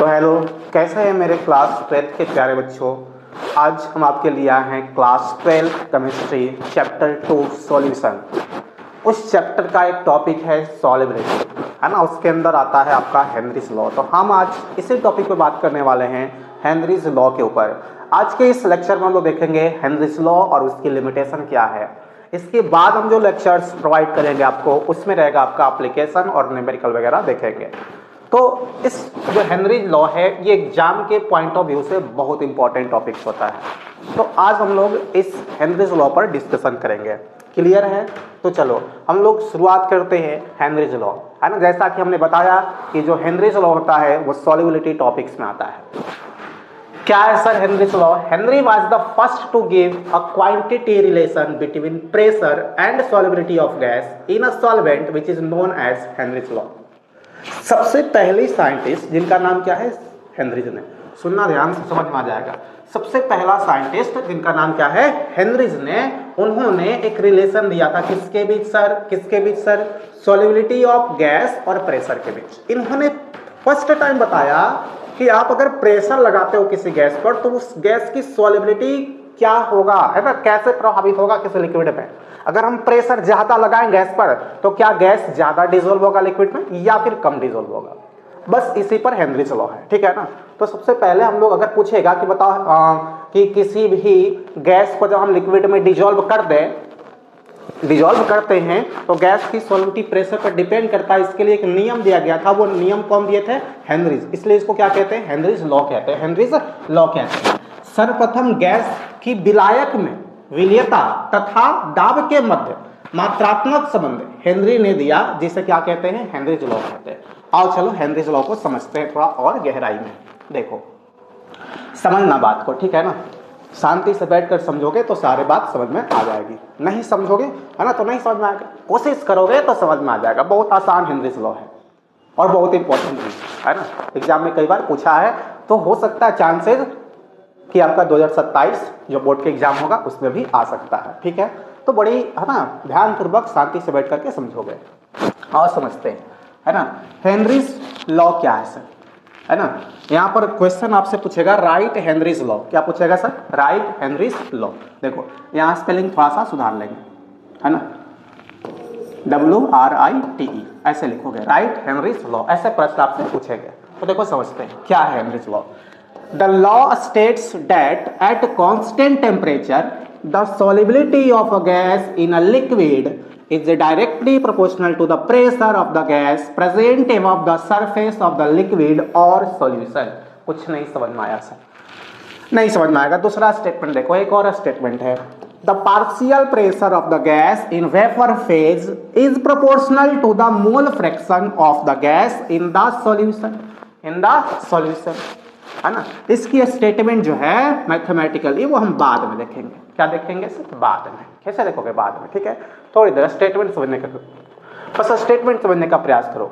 तो हेलो, कैसे हैं मेरे क्लास 12 के प्यारे बच्चों। आज हम आपके लिए आए हैं क्लास 12 केमिस्ट्री चैप्टर 2 सॉल्यूशन। उस चैप्टर का एक टॉपिक है सॉल्युबिलिटी, है ना। उसके अंदर आता है आपका हेनरीज लॉ। तो हम आज इसी टॉपिक पे बात करने वाले हैं, हेनरीज लॉ के ऊपर। आज के इस लेक्चर में हम लोग देखेंगे हेनरीज लॉ और उसकी लिमिटेशन क्या है। इसके बाद हम जो लेक्चर्स प्रोवाइड करेंगे आपको, उसमें रहेगा आपका एप्लीकेशन और न्यूमेरिकल वगैरह देखेंगे। तो इस जो हेनरीज लॉ है, ये एग्जाम के पॉइंट ऑफ व्यू से बहुत इंपॉर्टेंट टॉपिक होता है। तो आज हम लोग इस हेनरीज लॉ पर डिस्कशन करेंगे। क्लियर है? तो चलो हम लोग शुरुआत करते हैं हेनरीज लॉ, है ना। जैसा कि हमने बताया कि जो हेनरीज लॉ होता है वो सॉल्युबिलिटी टॉपिक्स में आता है। क्या है sir Henry's law? Henry was the first to give a quantity relation between pressure and solubility of gas in a solvent which is known as Henry's law. सबसे पहली साइंटिस्ट जिनका नाम क्या है? हेनरीज ने। सुनना ध्यान से, समझ में आ जाएगा। सबसे पहला साइंटिस्ट जिनका नाम क्या है? हेनरीज ने। उन्होंने एक रिलेशन दिया था किसके बीच सर? किसके बीच सर? सॉल्युबिलिटी ऑफ गैस और प्रेशर के बीच। इन्होंने फर्स्ट टाइम बताया कि आप अगर प्रेशर लगाते हो किसी गैस पर तो उस गैस की सॉल्युबिलिटी क्या होगा, है ना, कैसे प्रभावित होगा किसी लिक्विड में। अगर हम प्रेशर ज्यादा लगाएं गैस पर तो क्या गैस ज्यादा डिसॉल्व होगा लिक्विड में या फिर कम डिसॉल्व होगा। बस इसी पर हेनरीज लॉ है, ठीक है ना। तो सबसे पहले हम लोग अगर पूछेगा कि बताओ कि किसी भी गैस को जब हम लिक्विड में डिसॉल्व करते हैं तो गैस की सॉल्युबिलिटी प्रेशर पर डिपेंड करता है। इसके लिए एक नियम दिया गया था, वो नियम कौन दिए थे? हेनरीज। इसलिए इसको क्या कहते हैं? हेनरीज लॉ कहते हैं। हेनरीज लॉ कहते हैं। सर्वप्रथम गैस की विलायक में विलीयता तथा दाब के मध्य मात्रात्मक संबंध हेनरी ने दिया, जिसे क्या कहते हैं? हेनरीज लॉ कहते हैं। आओ चलो हेनरीज लॉ को समझते हैं थोड़ा और गहराई में। देखो, समझना बात को, ठीक है ना। शांति से बैठकर समझोगे तो सारी बात समझ में आ जाएगी। नहीं समझोगे, है ना, तो नहीं समझ में आएगा। कोशिश करोगे तो समझ में आ जाएगा। बहुत आसान हेनरीज लॉ है और बहुत इंपॉर्टेंट भी है ना। एग्जाम में कई बार पूछा है, तो हो सकता है चांसेस कि आपका 2027 जो बोर्ड के एग्जाम होगा उसमें भी आ सकता है, ठीक है। तो बड़ी, है ना, ध्यानपूर्वक शांति से बैठ करके समझोगे और समझते हैं, है ना। हेनरीज लॉ क्या है सर, है ना। यहाँ पर क्वेश्चन आपसे पूछेगा राइट हेनरीज लॉ। क्या पूछेगा सर? Right Henry's law. देखो यहाँ स्पेलिंग थोड़ा सा सुधार लेंगे, है ना। WRITE ऐसे लिखोगे, राइट हेनरीज लॉ। ऐसे प्रश्न आपसे पूछेंगे। तो देखो समझते हैं क्या है Henry's law. The law states that at constant temperature, the solubility of a gas in a liquid is directly proportional to the pressure of the gas present above the surface of the liquid or solution। कुछ नहीं समझ में आया sir? नहीं समझ में आएगा। दूसरा स्टेटमेंट देखो, एक और स्टेटमेंट है। The partial pressure of the gas in vapor phase is proportional to the mole fraction of the gas in the solution। In the solution, है ना। इसकी स्टेटमेंट जो है मैथमेटिकली वो हम बाद में देखेंगे। क्या देखेंगे सर? बाद में। कैसे देखोगे? बाद में, ठीक है। थोड़ी देर स्टेटमेंट समझने का, बस स्टेटमेंट समझने का प्रयास करो।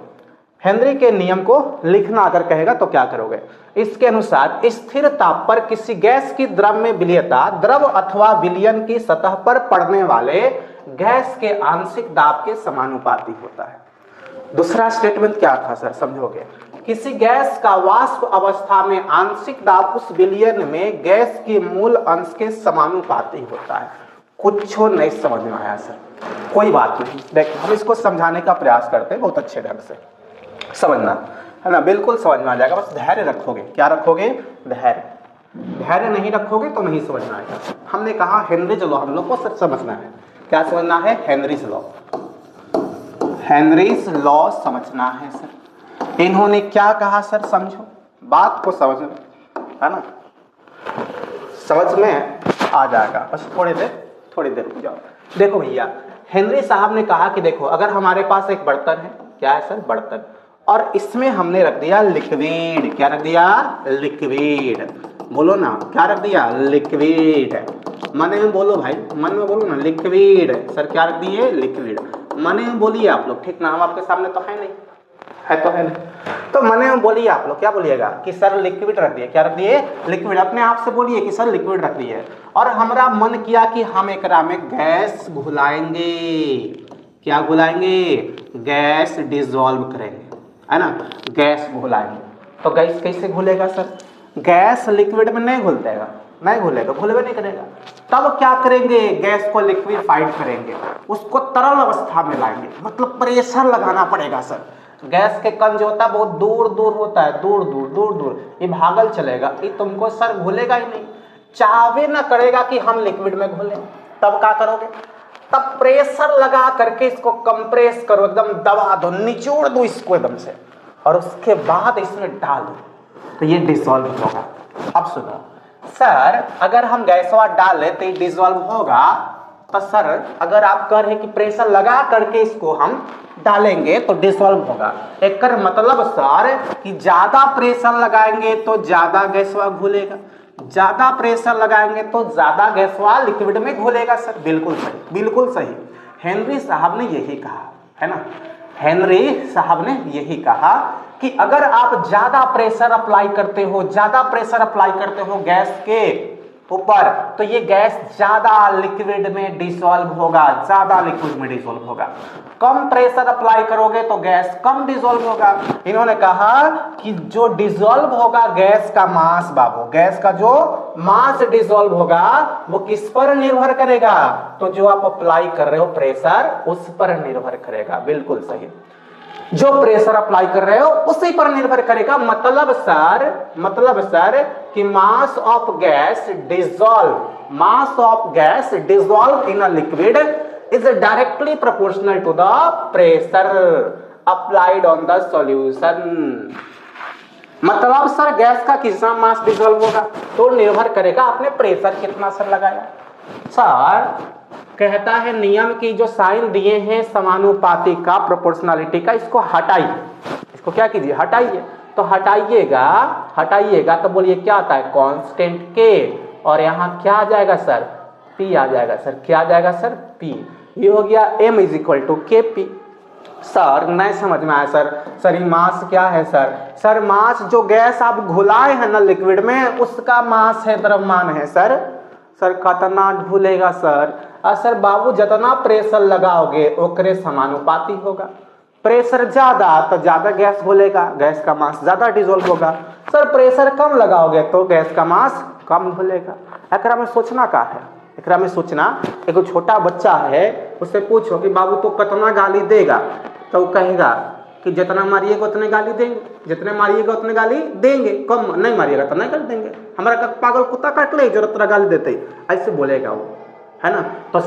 हेनरी के नियम को लिखना अगर कहेगा तो क्या करोगे? इसके अनुसार स्थिर ताप पर किसी गैस की द्रव्य विलीयता द्रव अथवा विलयन की सतह पर पड़ने वाले गैस के आंशिक दाब के समानुपाती होता है। दूसरा स्टेटमेंट क्या था सर? समझोगे, किसी गैस का वाष्प अवस्था में आंशिक दाब उस विलयन में गैस के मूल अंश के समानुपाती होता है। कुछ नहीं समझ में आया सर? कोई बात नहीं, देखो हम इसको समझाने का प्रयास करते हैं बहुत अच्छे ढंग से। समझना, है ना, बिल्कुल समझ में आ जाएगा। बस धैर्य रखोगे। क्या रखोगे? धैर्य। धैर्य नहीं रखोगे तो नहीं समझ में आएगा। हमने कहा हेनरीज लॉ हम लोग को सच समझना है। क्या समझना है? Henry's law. हेनरीज लॉ समझना है सर। इन्होंने क्या कहा सर? समझो बात को, समझ में, है ना, समझ में आ जाएगा। बस थोड़ी देर रुक जाओ। देखो भैया, हेनरी साहब ने कहा कि देखो, अगर हमारे पास एक बर्तन है, क्या है सर? बर्तन, और इसमें हमने रख दिया लिक्विड। क्या रख दिया? लिक्विड। बोलो ना, क्या रख दिया? लिक्विड। मन में बोलो भाई, मन में बोलो ना, लिक्विड। सर क्या रख दिए? लिक्विड। मन में बोलिए आप लोग, ठीक ना। हम आपके सामने तो है नहीं, है तो है नहीं। तो मन में बोलिए आप लोग, क्या बोलिएगा कि सर लिक्विड रख दिए। क्या रख दिए? लिक्विड। अपने आप से बोलिए कि सर लिक्विड रख दिए। और हमारा मन किया कि हम एकरा में गैस घुलाएंगे। क्या घुलाएंगे? गैस डिसॉल्व करेंगे, है ना, गैस घुलाएंगे। तो गैस कैसे घुलेगा सर? गैस लिक्विड में नहीं घुलतेगा, नहीं घुलेगा, घुलवे नहीं करेगा। तब क्या करेंगे? गैस को लिक्विफाइड करेंगे, उसको तरल अवस्था में लाएंगे, मतलब प्रेशर लगाना पड़ेगा सर। गैस के कण जो होता है बहुत दूर दूर होता है, दूर दूर दूर दूर, ये भागल चलेगा, ये तुमको सर घुलेगा ही नहीं, चाहवे ना करेगा कि हम लिक्विड में घुले। तब क्या करोगे? तब प्रेशर लगा करके इसको कंप्रेस करो, एकदम दबा दो, निचोड़ दो इसको एकदम से, और उसके बाद इसमें डाल दो, तो ये डिसॉल्व होगा। अब सुनो सर, अगर हम गैसवा डालें तो ये डिसॉल्व होगा, तो सर अगर आप कह रहे हैं कि प्रेशर लगा करके इसको हम डालेंगे तो डिसॉल्व होगा, एक मतलब सर कि ज्यादा प्रेशर लगाएंगे तो ज्यादा गैसवा घुलेगा, ज्यादा प्रेशर लगाएंगे तो ज्यादा गैसवा लिक्विड में घुलेगा सर। बिल्कुल सही, बिल्कुल सही। हेनरी साहब ने यही कहा है ना, हेनरी साहब ने यही कहा कि अगर आप ज्यादा प्रेशर अप्लाई करते हो, ज्यादा प्रेशर अप्लाई करते हो गैस के ऊपर, तो ये गैस ज्यादा लिक्विड में डिसॉल्व होगा, ज्यादा लिक्विड में डिसॉल्व होगा। कम प्रेशर अप्लाई करोगे तो गैस कम डिसॉल्व होगा। इन्होंने कहा कि जो डिसॉल्व होगा गैस का मास, बाबू गैस का जो मास डिसॉल्व होगा वो किस पर निर्भर करेगा? तो जो आप अप्लाई कर रहे हो प्रेशर, उस पर निर्भर करेगा। बिल्कुल सही, जो प्रेशर अप्लाई कर रहे हो उसी पर निर्भर करेगा। मतलब सर कि mass of gas dissolve in a liquid is directly proportional to the pressure applied on the solution. मतलब सर गैस का कितना मास डिसॉल्व होगा तो निर्भर करेगा आपने प्रेशर कितना सर लगाया। सर कहता है नियम की जो साइन दिए हैं समानुपाती का, प्रोपोर्शनलिटी का, इसको हटाइए, इसको क्या कीजिए? हटाइए। तो हटाइएगा तो बोलिए क्या आता है? कांस्टेंट के, और यहाँ क्या आ जाएगा सर? पी आ जाएगा सर। क्या आ जाएगा सर? पी। ये हो गया m इज इक्वल टू के पी। सर नहीं समझ में आया सर ये मास क्या है सर? सर मास जो गैस आप घुलाए हैं ना लिक्विड में, उसका मास है, द्रव्यमान है सर। सर कितना घुलेगा सर? सर बाबू जितना प्रेशर लगाओगे ओकरे समानुपाती होगा। प्रेशर ज्यादा तो ज्यादा गैस घुलेगा, गैस का मास ज्यादा डिसॉल्व होगा। सर प्रेशर कम लगाओगे तो गैस का मास कम घुलेगा। एकरा में सोचना का है? एकरा में सोचना, एक छोटा बच्चा है, उससे पूछो कि बाबू तो कितना गाली देगा, तो वो कहेगा कि जितना मारिएगा उतने गाली देंगे, जितने मारिएगा उतने गाली देंगे, कम नहीं मारिएगा तो नहीं कर देंगे। हमारा पागल कुत्ता काट ले जरूरत तरह गाली देते, ऐसे बोलेगा वो, है ना। तो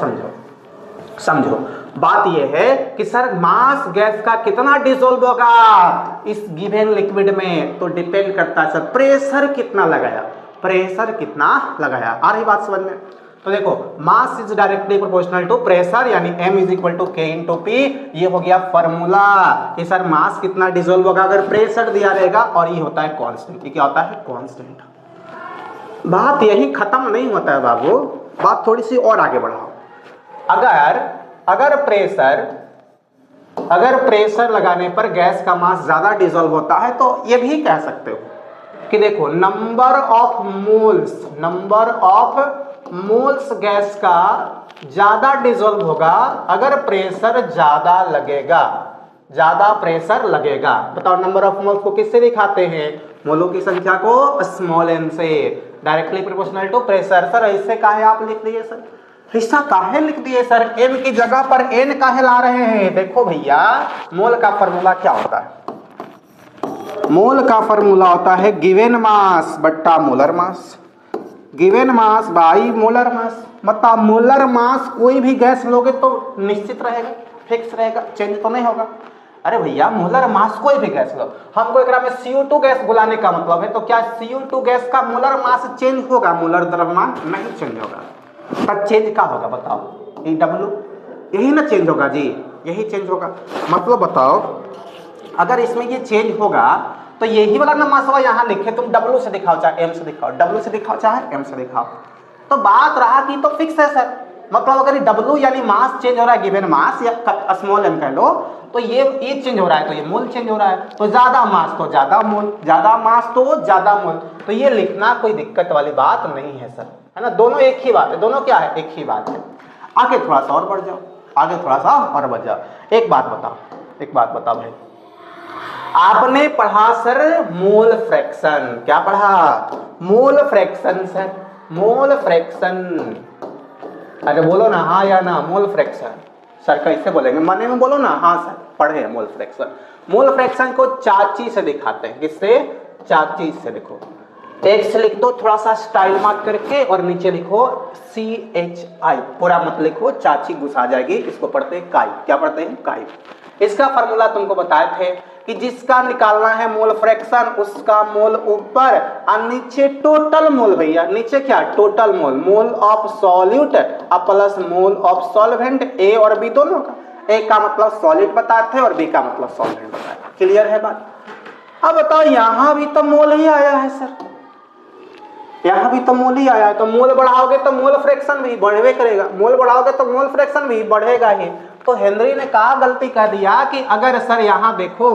समझो बात यह है कि सर मास गैस का कितना डिसॉल्व होगा इस गिवन लिक्विड में, तो डिपेंड करता है सर प्रेशर कितना लगाया, प्रेशर कितना लगाया। आ रही बात समझ में? तो देखो mass is directly proportional to pressure, यानी m is equal to K into P. ये हो गया फॉर्मूला कि सर मास कितना डिसॉल्व होगा अगर प्रेशर दिया रहेगा, और ये होता है कांस्टेंट। ये क्या होता है? कांस्टेंट। बात यही खत्म नहीं होता है बाबू, बात थोड़ी सी और आगे बढ़ाओ। अगर प्रेशर लगाने पर गैस का मास ज्यादा डिसॉल्व होता है तो ये भी कह सकते हो कि देखो नंबर ऑफ मोल्स गैस का ज्यादा डिसॉल्व होगा अगर प्रेशर ज्यादा प्रेशर लगेगा। बताओ नंबर ऑफ मोल्स को किससे दिखाते हैं? मोलों की संख्या को स्मॉल n से, directly proportional to pressure. Sir ऐसे काहे आप लिख दिए सर? हिस्सा काहे लिख दिए सर? m की जगह पर n काहे ला रहे हैं? देखो भैया मोल का फॉर्मूला क्या होता है? मोल का फॉर्मूला होता है गिवन मास बट्टा molar mass. Given mass by molar mass. मतलब मोलर मास कोई भी गैस लोगे तो निश्चित रहेगा, फिक्स रहेगा, चेंज तो नहीं होगा। अरे भैया मोलर मास कोई भी गैस लो, हमको एकरा में CO2 गैस बुलाने का मतलब है, तो क्या CO2 गैस का मोलर मास चेंज होगा? मोलर द्रव्यमान नहीं चेंज होगा। तब चेंज क्या होगा बताओ? ई W, यही ना चेंज होगा जी, यही चेंज होगा। मतलब बताओ अगर इसमें ये चेंज होगा तो यही वाला ना मास यहाँ लिखे, तुम W से दिखाओ चाहे M से दिखाओ, W से दिखाओ चाहे M से दिखाओ, तो बात रहा कि तो फिक्स है सर। मतलब अगर W यानी मास चेंज हो रहा है, गिवन मास या स्मॉल m कह लो, तो ये चेंज हो रहा है तो ये मोल चेंज हो रहा है, तो ज्यादा मास तो ज्यादा मोल, ज्यादा मास तो ज्यादा मोल, तो ये लिखना कोई दिक्कत वाली बात नहीं है सर, है ना। दोनों एक ही बात है, दोनों क्या है? एक ही बात है। आगे थोड़ा सा और बढ़ जाओ, आगे थोड़ा सा और बढ़ जाओ। एक बात बताओ भाई, आपने पढ़ा सर मोल फ्रैक्शन, क्या पढ़ा? Mole fraction sir, mole fraction. अरे बोलो ना हाँ या ना, मोल फ्रैक्शन। सर कैसे बोलेंगे, मने में बोलो ना, हाँ सर पढ़े मोल फ्रैक्शन। मोल फ्रैक्शन को चाची से दिखाते हैं, किससे? चाची से। देखो एक से लिख दो थोड़ा सा स्टाइल मार्क करके, और नीचे लिखो CHI, पूरा मत लिखो, चाची घुसा जाएगी। इसको पढ़ते हैं काई, क्या पढ़ते हैं? काई। इसका फॉर्मूला तुमको बताए थे कि जिसका निकालना है मोल फ्रैक्शन, उसका मोल ऊपर और नीचे टोटल मोल। भैया नीचे क्या? Total mole, mole of solute plus mole of solvent, A और बी दोनों का। ए का मतलब सॉलिड बताए थे और बी का मतलब सॉल्वेंट बताए। क्लियर है बात? अब बताओ यहां भी तो मोल ही आया है सर, यहां भी तो मोल ही आया है, तो मोल बढ़ाओगे तो मोल फ्रैक्शन भी बढ़वे करेगा, मोल बढ़ाओगे तो मोल फ्रैक्शन भी बढ़ेगा ही। तो हेनरी ने क्या गलती कर दिया कि अगर सर यहां देखो,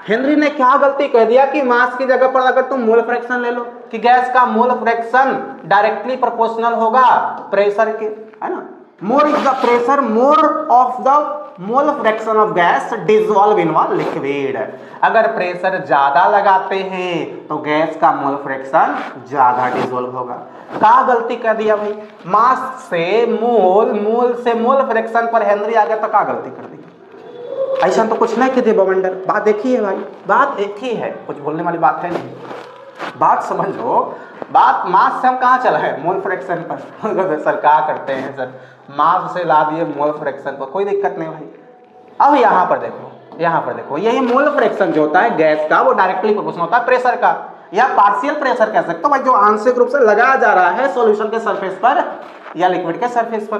हेनरी ने क्या गलती कर दिया कि मास की जगह पर अगर तुम मोल फ्रैक्शन ले लो, कि गैस का मोल फ्रैक्शन डायरेक्टली प्रोपोर्शनल होगा प्रेशर के, है ना? More is the pressure, more of the mole fraction of gas dissolve in one liquid. अगर प्रेशर ज्यादा लगाते हैं तो गैस का मोल फ्रैक्शन ज्यादा डिसॉल्व होगा। क्या गलती कर दिया भाई? मास से मोल, मोल से मोल फ्रैक्शन पर हेनरी आ गया, तो क्या गलती कर दी? ऐसा तो कुछ नहीं किए बवंडर, बात देखिए भाई, बात एक ही है, कुछ बोलने वाली बात है नहीं, बात समझ लो। बात मास से हम कहाँ चला है? मोल फ्रैक्शन पर। सर क्या करते हैं सर, मास से ला दिए मोल फ्रैक्शन पर, कोई दिक्कत नहीं भाई। अब यहाँ पर देखो, यहाँ पर देखो, यही मोल फ्रैक्शन जो होता है गैस का, वो डायरेक्टली प्रोपोर्शनल होता है प्रेशर का, या पार्शियल प्रेशर कह सकते हो भाई, जो आंशिक रूप से लगाया जा रहा है सॉल्यूशन के सरफेस पर या लिक्विड के सरफेस पर।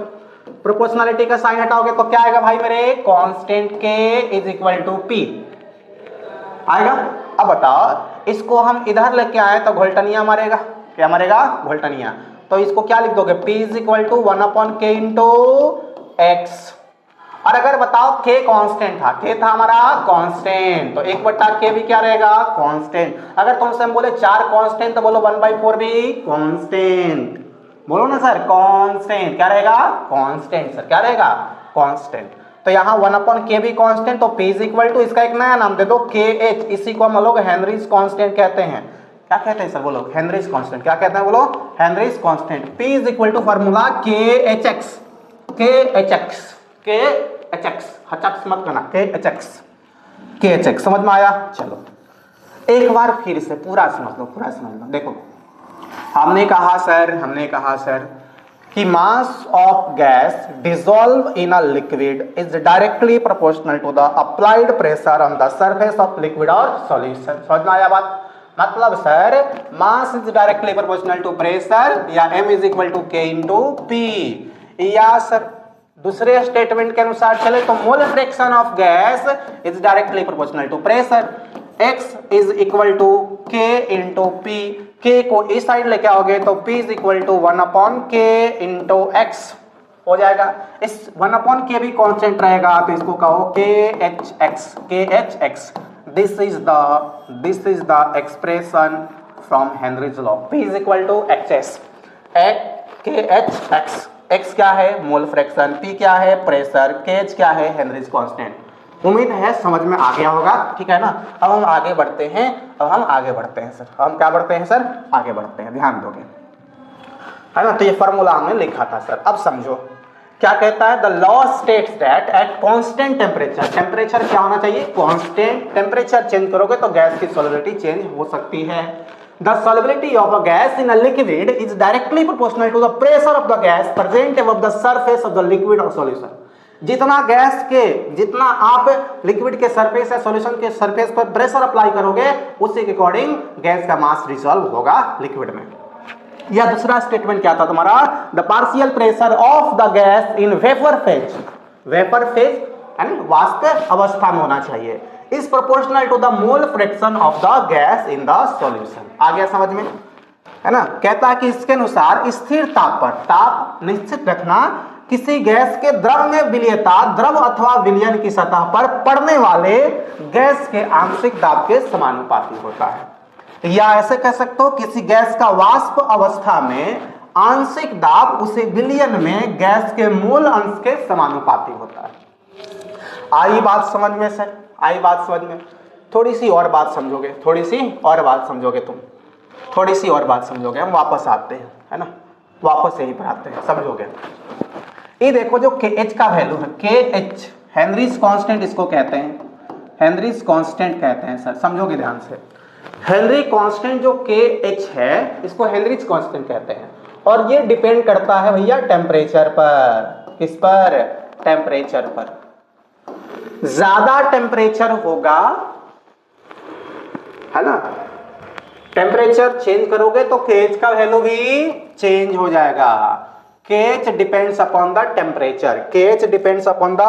प्रोपोर्शनलिटी का साइन हटाओगे तो क्या आएगा भाई मेरे? Constant K is equal to P आएगा। अब बताओ इसको हम इधर लेके आए तो घोल्टनिया मारेगा, क्या मारेगा? घोल्टनिया। तो इसको क्या लिख दोगे? P is equal to 1/K into X. और अगर बताओ K कांस्टेंट था, K था हमारा कांस्टेंट, तो 1/K भी क्या रहेगा? कांस्टेंट। अगर तुमसे हम बोले 4 कांस्टेंट तो बोलो 1/4 भी कांस्टेंट। बोलो ना सर कांस्टेंट, क्या रहेगा? कांस्टेंट सर, क्या रहेगा? कांस्टेंट। तो यहाँ 1/K भी कांस्टेंट, तो P इज इक्वल टू, इसका एक नया नाम दे दो KH, इसी को हम लोग हेनरीज कांस्टेंट कहते हैं। क्या कहते हैं सर? बोलो हेनरीज कांस्टेंट, क्या कहते हैं? बोलो Henry's constant. P is equal to formula KHX, KHX, KHX, हचक्स मत करना, KHX, KHX। समझ में आया? चलो एक बार फिर से पूरा समझ लो, पूरा समझ लो। देखो हमने कहा सर कि mass of gas dissolve in a liquid is directly proportional to the applied pressure on the surface of liquid और सॉल्यूशन। समझ में आया बात? मतलब sir mass is directly proportional to pressure, या M is equal to K into P, या sir दूसरे statement के अनुसार चले तो mole fraction of gas is directly proportional to pressure, X is equal to K into P। K को इस side लेके आओगे तो P is equal to 1/K into X हो जाएगा। इस 1/K भी कांस्टेंट रहेगा, तो इसको कहो KHX, KHX। This is the expression from Henry's law. P is equal to HS, KHX। X क्या है? मोल फ्रैक्शन, P क्या है? प्रेशर, KH क्या है? Henrys constant. उम्मीद है समझ में आ गया होगा, ठीक है ना? अब हम आगे बढ़ते हैं, सर। हम क्या बढ़ते हैं सर? आगे बढ़ते हैं, ध्यान दोगे, है ना? तो ये फॉर्मूला हमने लिखा था सर। अब समझो क्या कहता है? The law states that at constant temperature, temperature क्या होना चाहिए? कांस्टेंट। टेम्परेचर चेंज करोगे तो गैस की सॉल्युबिलिटी चेंज हो सकती है। The solubility of a gas in a liquid is directly proportional to the pressure of the gas present above the surface of the liquid or solution। जितना आप liquid के surface या solution के surface पर pressure apply करोगे, उसी के according gas का मास डिसॉल्व होगा लिक्विड में। या दूसरा स्टेटमेंट क्या था तुम्हारा? The partial pressure of the gas in vapour phase, vapour phase यानी वाष्प अवस्था में होना चाहिए, is proportional to the mole fraction of the gas in the solution. आ गया समझ में, है ना? कहता है कि इसके अनुसार स्थिर ताप पर, ताप निश्चित रखना, किसी गैस के द्रव में विलीयता द्रव अथवा विलयन की सतह पर पड़ने वाले गैस के आंशिक दाब के समानुपाती होता है। या ऐसे कह सकते हो, किसी गैस का वाष्प अवस्था में आंशिक दाब उसे विलयन में गैस के मूल अंश के समानुपाती होता है। आई बात समझ में सर? आई बात समझ में? थोड़ी सी और बात समझोगे, थोड़ी सी और बात समझोगे तुम, थोड़ी सी और बात समझोगे, हम वापस आते हैं, है ना, वापस यही पर आते हैं, समझोगे। ये देखो जो के एच का वैल्यू है, के एच हेनरीज कांस्टेंट इसको कहते हैं, हेनरीज कांस्टेंट कहते हैं सर, समझोगे ध्यान से। हेनरी कांस्टेंट जो के एच है इसको हेनरीज कांस्टेंट कहते हैं, और ये डिपेंड करता है भैया टेम्परेचर पर। किस पर? टेम्परेचर पर। ज्यादा टेम्परेचर होगा, है ना, टेम्परेचर चेंज करोगे तो केएच का वैल्यू भी चेंज हो जाएगा। KH depends upon the temperature, KH depends upon the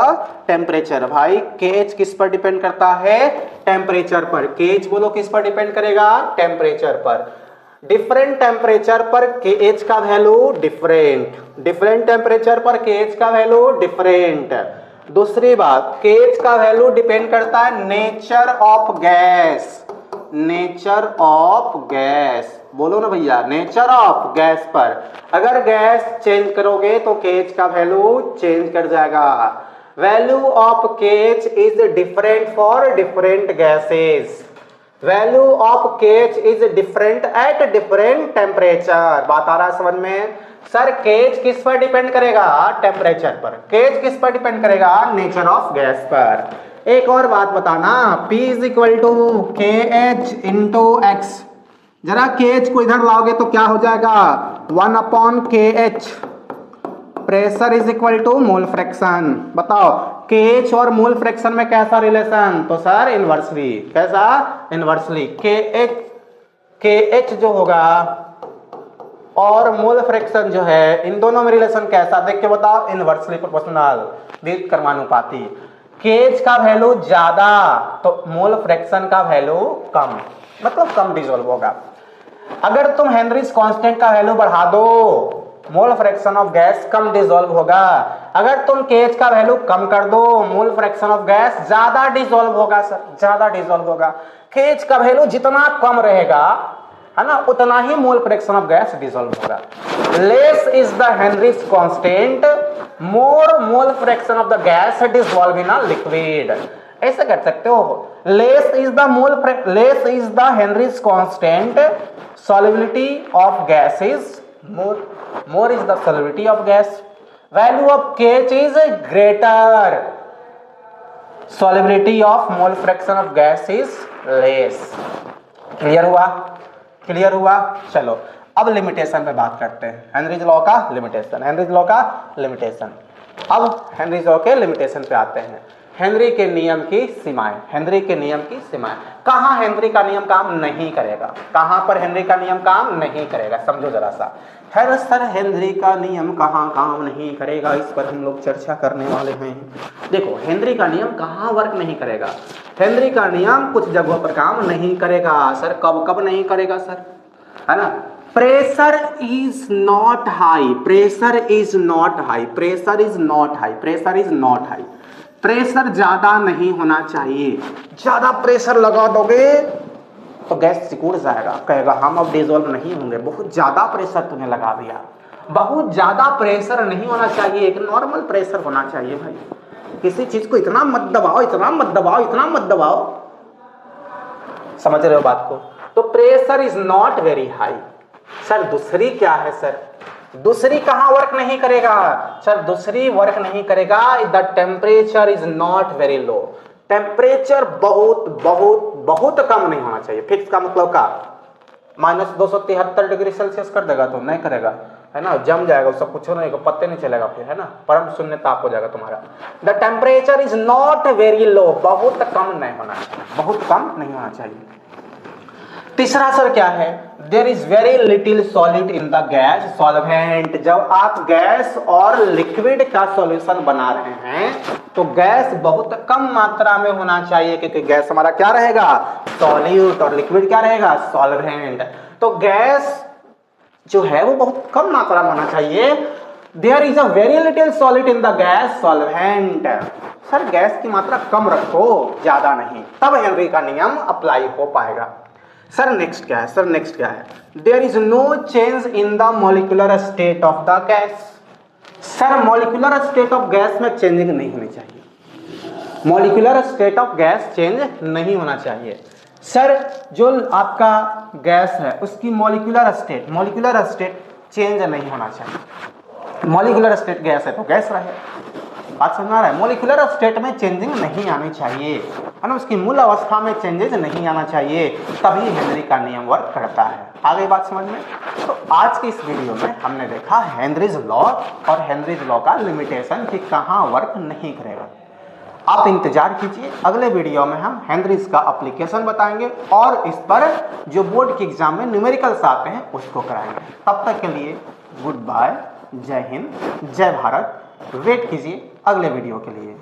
temperature. भाई केएच किस पर डिपेंड करता है? टेम्परेचर पर। केएच बोलो किस पर डिपेंड करेगा? टेम्परेचर पर। डिफरेंट टेम्परेचर पर केएच का वैल्यू डिफरेंट, डिफरेंट टेम्परेचर पर केएच का वैल्यू डिफरेंट। दूसरी बात, केएच का वैल्यू डिपेंड करता है nature of gas, nature of gas, बोलो ना भैया, नेचर ऑफ गैस पर। अगर गैस चेंज करोगे तो केएच का वैल्यू चेंज कर जाएगा। Value of KH is different for different gases, value of KH is different at different temperature. बात आ रहा है समझ में? सर केएच किस पर डिपेंड करेगा? टेम्परेचर पर। केएच किस पर डिपेंड करेगा? नेचर ऑफ गैस पर। एक और बात बताना, P इज इक्वल टू के एच इंटू एक्स। जरा के एच को इधर लाओगे तो क्या हो जाएगा? 1 upon K H. Pressure is equal to mole fraction. बताओ के एच और मोल फ्रैक्शन में कैसा रिलेशन? तो सर इनवर्सली। कैसा? इनवर्सली। के एच जो होगा और मोल फ्रैक्शन जो है, इन दोनों में रिलेशन कैसा? देख के बताओ। इनवर्सली प्रोपोर्शनल, व्युत्क्रमानुपाती। केएच का वैल्यू ज्यादा तो मोल फ्रैक्शन का वैल्यू कम, मतलब कम डिसॉल्व होगा। अगर तुम हेनरीज कांस्टेंट का वैल्यू बढ़ा दो, मोल फ्रैक्शन ऑफ गैस कम डिसॉल्व होगा। अगर तुम केएच का वैल्यू कम कर दो, मोल फ्रैक्शन ऑफ गैस ज्यादा डिसॉल्व होगा सर, ज्यादा डिसॉल्व होगा। केएच का वैल्यू जितना कम रहेगा, है ना, उतना ही mole fraction of gas dissolve होगा। Less is the Henry's constant, more mole fraction of the gas dissolve in a liquid. ऐसे कर सकते हो। Less is the Henry's constant, solubility of gas is more is the solubility of gas. Value of KH is greater, solubility of mole fraction of gas is less. Clear हुआ? Clear हुआ? चलो अब limitation पे बात करते हैं। Henry's law का limitation, Henry's law का लिमिटेशन। अब हेनरीज लॉ के लिमिटेशन पे आते हैं। हेनरी के नियम की सीमाएं, हेनरी के नियम की सीमाएं। कहां हेनरी का नियम काम नहीं करेगा? कहां पर हेनरी का नियम काम नहीं करेगा? समझो जरा सा। है सर हेनरी का नियम कहां काम नहीं करेगा, इस पर हम लोग चर्चा करने वाले हैं। देखो हेनरी का नियम कहां वर्क नहीं करेगा? हेनरी का नियम कुछ जगहों पर काम नहीं करेगा सर। कब कब नहीं करेगा सर? है ना, pressure is not high, pressure is not high, pressure is not high, pressure is not high. Pressure ज्यादा नहीं होना चाहिए। ज्यादा प्रेशर लगा दोगे तो गैस सिकुड़ जाएगा, कहेगा हम अब डिसॉल्व नहीं होंगे। बहुत ज्यादा प्रेशर तुमने लगा दिया। बहुत ज्यादा प्रेशर नहीं होना चाहिए, एक नॉर्मल प्रेशर होना चाहिए भाई। किसी चीज को इतना मत दबाओ, इतना मत दबाओ, इतना मत दबाओ। समझ रहे हो बात को? तो pressure is not very high. Sir दूसरी क्या है सर? दूसरी कहां वर्क नहीं करेगा सर? दूसरी वर्क नहीं करेगा, the temperature is not very low. Temperature बहुत बहुत बहुत कम नहीं होना चाहिए। फिक्स का मतलब का -273 डिग्री सेल्सियस कर देगा तो नहीं करेगा, है ना, जम जाएगा, उसका कुछ नहीं, पत्ते नहीं चलेगा फिर, है ना, परम शून्य ताप हो जाएगा तुम्हारा। The temperature is not very low, बहुत कम नहीं होना चाहिए, बहुत कम नहीं होना चाहिए। तीसरा सर क्या है? There is very little solid in the gas solvent. जब आप गैस और लिक्विड का सॉल्यूशन बना रहे हैं तो गैस बहुत कम मात्रा में होना चाहिए, क्योंकि गैस हमारा क्या रहेगा? सॉल्यूट, और लिक्विड क्या रहेगा? सॉल्वेंट। तो गैस जो है वो बहुत कम मात्रा में होना चाहिए। There is a very little solid in the gas solvent. Sir gas की मात्रा कम रखो, ज्यादा नहीं, तब हेनरी का नियम अप्लाई हो पाएगा। सर नेक्स्ट क्या है? सर नेक्स्ट क्या है? There is no change in the molecular state of the gas. Sir molecular state of gas में चेंजिंग नहीं होनी चाहिए। Molecular state of gas change नहीं होना चाहिए। सर जो आपका गैस है उसकी मॉलिक्यूलर स्टेट चेंज नहीं होना चाहिए। मॉलिक्यूलर स्टेट गैस है तो गैस रहे, बात समझ में आ रहा है। मॉलिक्यूलर स्टेट में चेंजिंग नहीं आनी चाहिए, है ना, उसकी मूल अवस्था में चेंजेस नहीं आना चाहिए, तभी हेनरी का नियम वर्क करता है। आ गई बात समझ में। तो आज की इस वीडियो में हमने देखा हेनरीज लॉ और हेनरीज लॉ का लिमिटेशन कि कहाँ वर्क नहीं करेगा। आप इंतजार कीजिए, अगले वीडियो में हम हेनरीज का एप्लीकेशन बताएंगे और इस पर जो बोर्ड के एग्जाम में न्यूमेरिकल्स आते हैं उसको कराएंगे। तब तक के लिए गुड बाय, जय हिंद, जय भारत। वेट कीजिए अगले वीडियो के लिए।